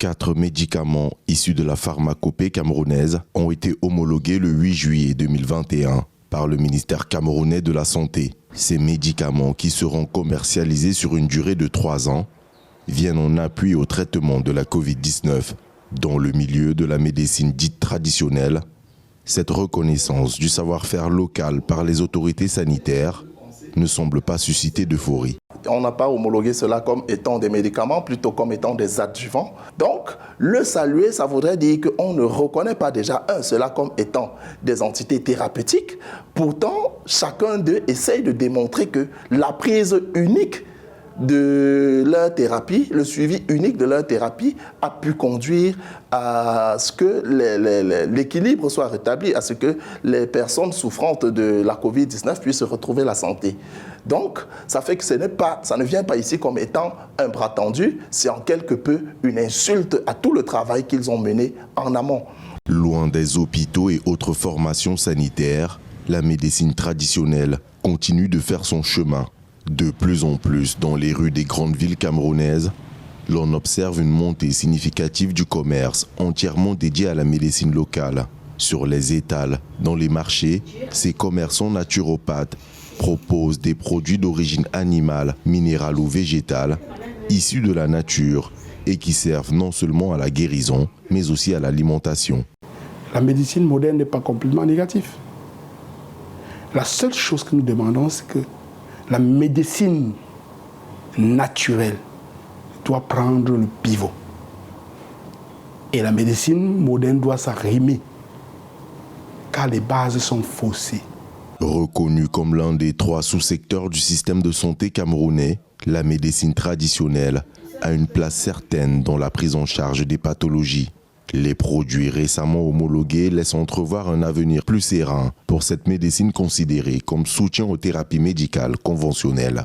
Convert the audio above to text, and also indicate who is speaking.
Speaker 1: 4 médicaments issus de la pharmacopée camerounaise ont été homologués le 8 juillet 2021 par le ministère camerounais de la Santé. Ces médicaments, qui seront commercialisés sur une durée de 3 ans, viennent en appui au traitement de la Covid-19 dans le milieu de la médecine dite traditionnelle. Cette reconnaissance du savoir-faire local par les autorités sanitaires ne semble pas susciter d'euphorie.
Speaker 2: On n'a pas homologué cela comme étant des médicaments, plutôt comme étant des adjuvants. Donc, le saluer, ça voudrait dire qu'on ne reconnaît pas déjà cela comme étant des entités thérapeutiques. Pourtant, chacun d'eux essaye de démontrer que la prise unique de leur thérapie, le suivi unique de leur thérapie a pu conduire à ce que l'équilibre soit rétabli, à ce que les personnes souffrantes de la Covid-19 puissent retrouver la santé. Donc, ça fait que ça ne vient pas ici comme étant un bras tendu, c'est en quelque peu une insulte à tout le travail qu'ils ont mené en amont.
Speaker 1: Loin des hôpitaux et autres formations sanitaires, la médecine traditionnelle continue de faire son chemin. De plus en plus, dans les rues des grandes villes camerounaises, l'on observe une montée significative du commerce entièrement dédié à la médecine locale. Sur les étals, dans les marchés, ces commerçants naturopathes proposent des produits d'origine animale, minérale ou végétale, issus de la nature et qui servent non seulement à la guérison, mais aussi à l'alimentation.
Speaker 3: La médecine moderne n'est pas complètement négative. La seule chose que nous demandons, c'est que la médecine naturelle doit prendre le pivot. Et la médecine moderne doit s'arrimer, car les bases sont faussées.
Speaker 1: Reconnue comme l'un des 3 sous-secteurs du système de santé camerounais, la médecine traditionnelle a une place certaine dans la prise en charge des pathologies. Les produits récemment homologués laissent entrevoir un avenir plus serein pour cette médecine considérée comme soutien aux thérapies médicales conventionnelles.